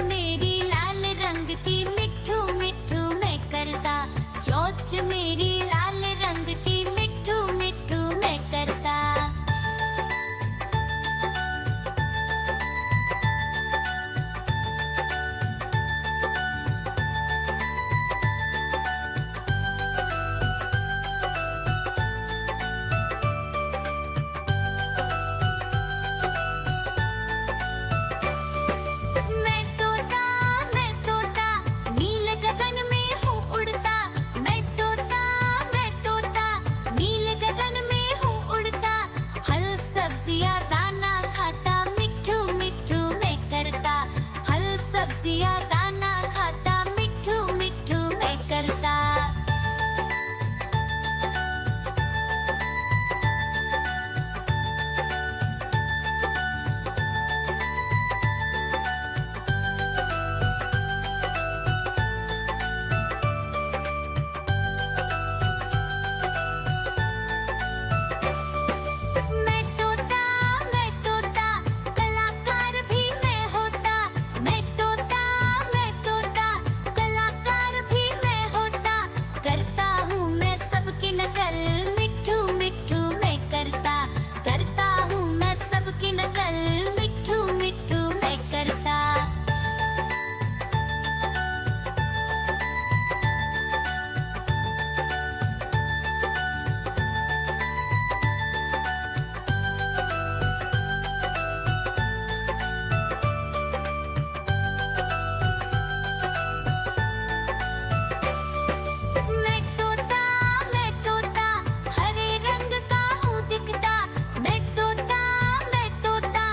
मेरी लाल रंग की मिट्ठू मिट्ठू मैं करता, चोंच मेरी लाल रंग की मिट्ठू मिट्ठू मैं करता। मैं तोता नील गगन में हूँ उड़ता। मैं तोता नील गगन में हूँ उड़ता। हल सब्जियाँ दाना खाता, मिट्ठू मिट्ठू मैं करता। हल सब्जियाँ दाना खाता, मिट्ठू मिट्ठू मैं करता। मैं तोता कलाकार भी मैं होता। मैं तोता कलाकार भी मैं होता। करता हूँ मैं सबकी नकल, मिट्ठू मिट्ठू मैं करता। करता हूँ मैं सबकी नकल, मिट्ठू मिट्ठू मैं करता। मैं तोता हरे रंग का हूँ दिखता। मैं तोता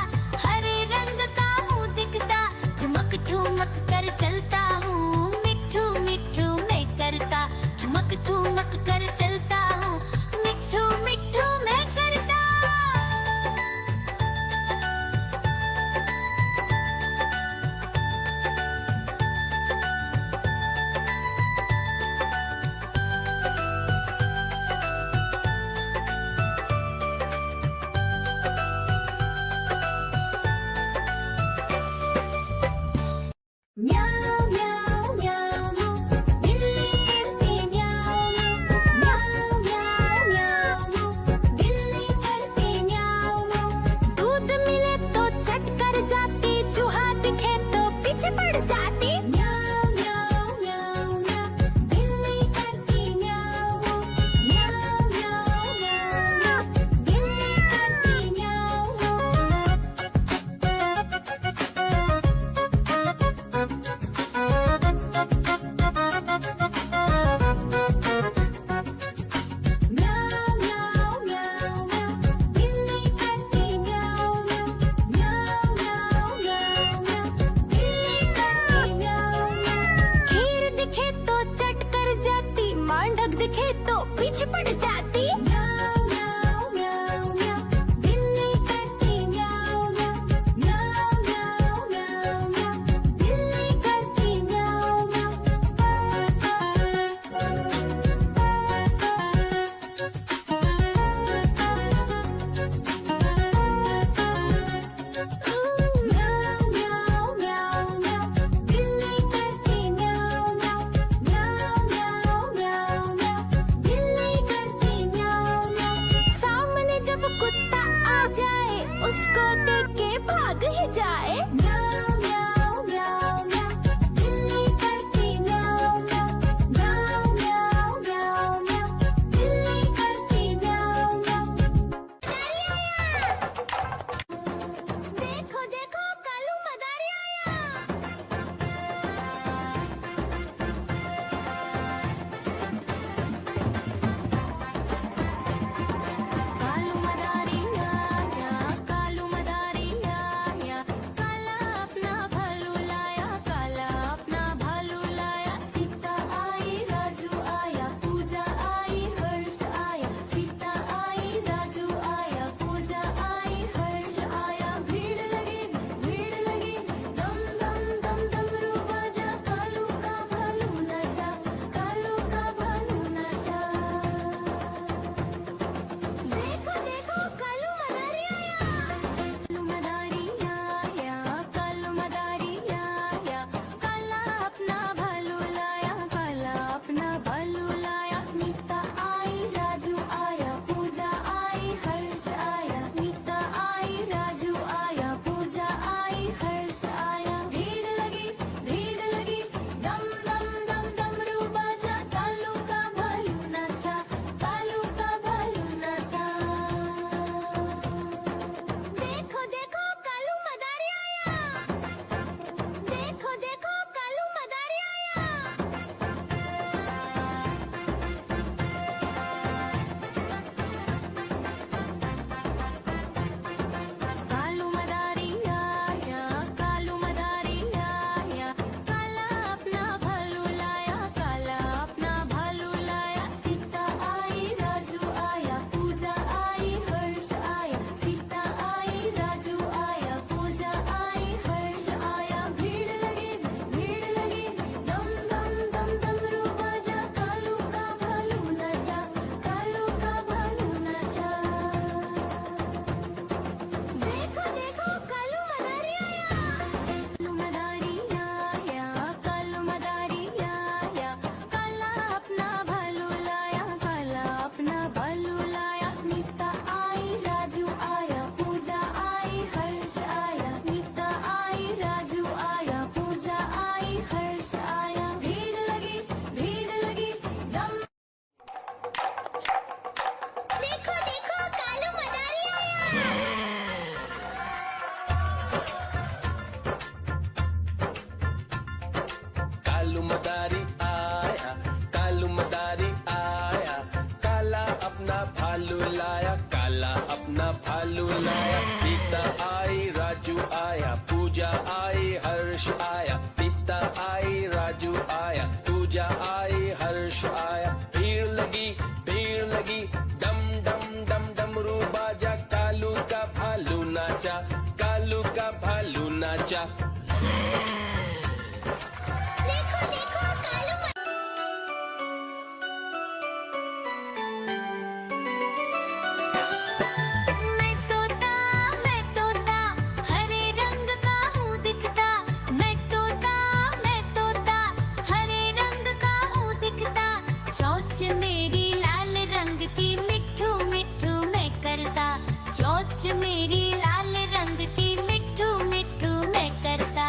हरे रंग का हूँ दिखता। ठुमक ठुमक कर चलता हूँ, मिट्ठू मिट्ठू मैं करता। ठुमक ठुमक कर चलता हूँ, मिट्ठू मिट्ठू मैं करता। म्याऊं म्याऊं म्याऊं बिल्ली करती म्याऊं म्याऊं म्याऊं म्याऊं बिल्ली करती म्याऊं। दूध मिले तो चट कर जाती, चूहा दिखे तो पीछे पड़ जाती। म्याऊं म्याऊं म्याऊं म्याऊं बिल्ली करती म्याऊं म्याऊं म्याऊं म्याऊं बिल्ली करती म्याऊं। म्याऊं म्याऊं म्याऊं म्याऊं बिल्ली करती म्याऊं म्याऊं म्याऊं म्याऊं म्याऊं बिल्ली करती म्याऊं। खीर दिखे तो चट कर जाती, मांडक दिखे तो पीछे पड़ जाती। म्याऊं म्याऊं म्याऊं म्याऊं बिल्ली करती म्याऊं म्याऊं म्याऊं म्याऊं म्याऊं म्याऊं बिल्ली करती म्याऊं म्याऊं म्याऊं म्याऊं म्याऊं बिल्ली करती म्याऊं म्याऊं म्याऊं म्याऊं म्याऊं म्याऊं बिल्ली करती म्याऊं म्याऊं। सामने जब कुत्ता आ जाए, उसको देख के भाग ही जाए। म्याऊं म्याऊं म्याऊं म्याऊं बिल्ली करती म्याऊं म्याऊं म्याऊं म्याऊं म्याऊं म्याऊं बिल्ली करती म्याऊं म्याऊं। देखो देखो कालू मदारी आया। कालू मदारी आया, कालू मदारी आया, काला मदारी आया, कालू मदारी आया, काला अपना भालू लाया, काला अपना भालू लाया। सीता आई, राजू आया, पूजा आई, हर्ष आया, सीता आई, राजू आया, पूजा आई, हर्ष आया। भीड़ लगी, डम डम डम डमरू बाजा, कालू का भालू नाचा, कालू का भालू नाचा। देखो देखो कालू मैं तोता हरे रंग का हूँ दिखता। मैं तोता हरे रंग का हूँ दिखता। चोंच मेरी लाल रंग की मिट्ठू मिट्ठू मैं करता। चोंच मेरी लाल रंग की मिट्ठू मिट्ठू मैं करता।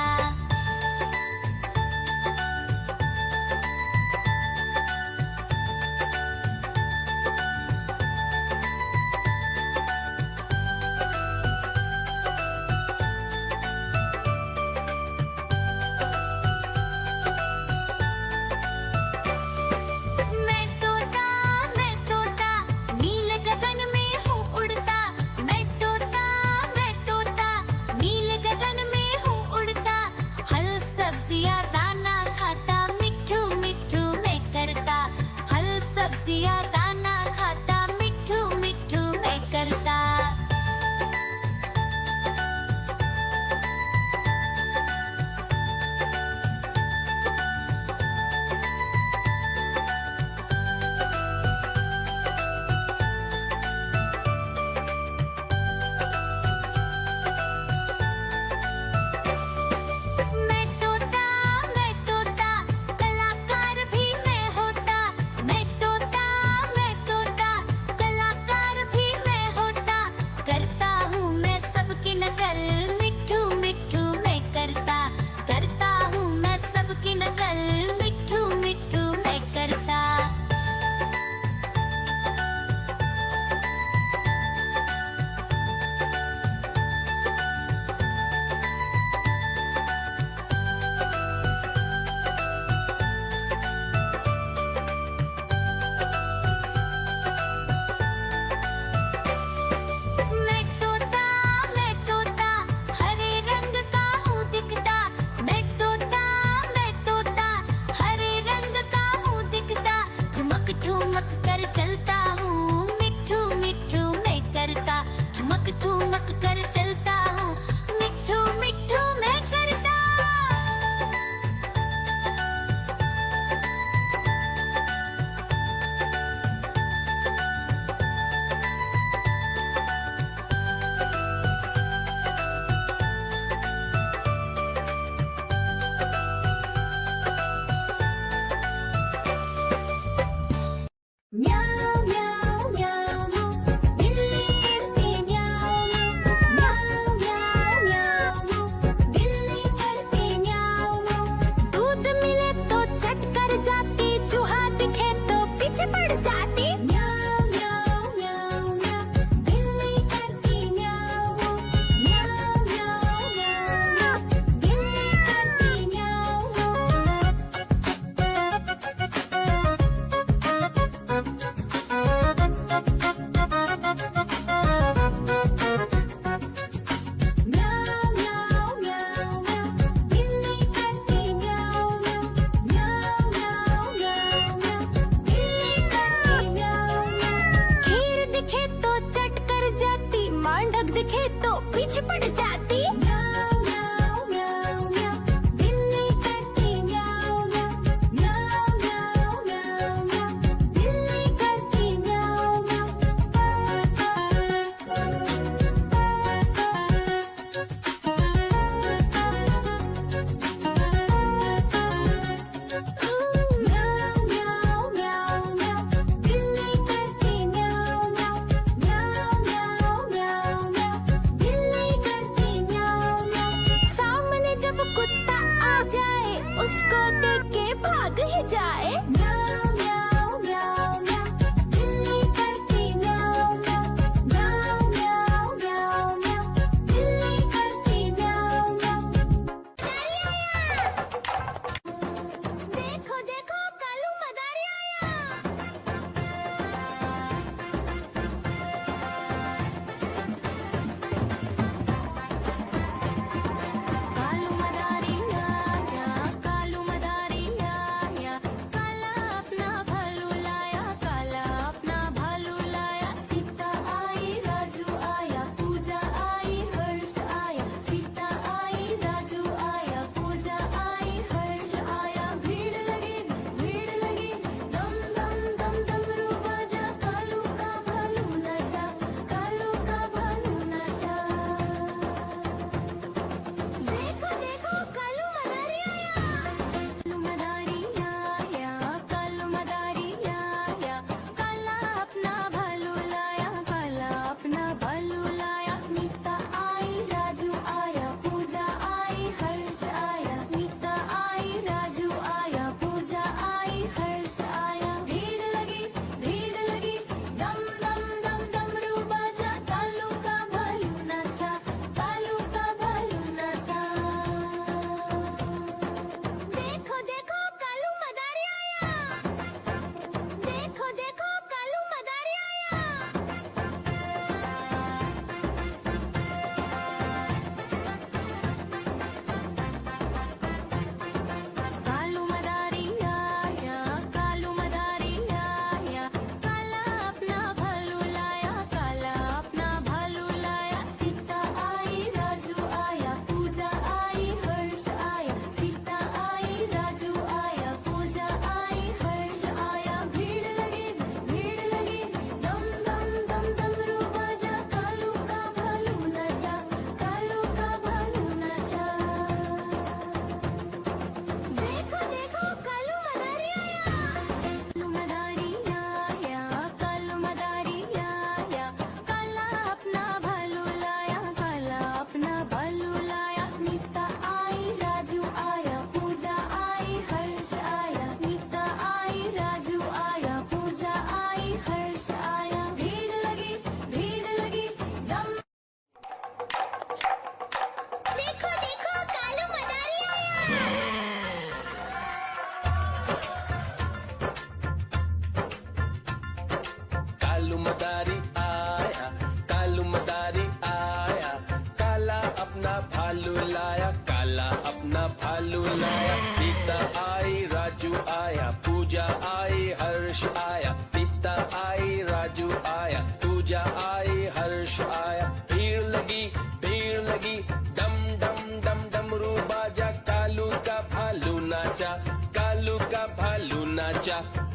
नाचा, कालू का भालू नाचा।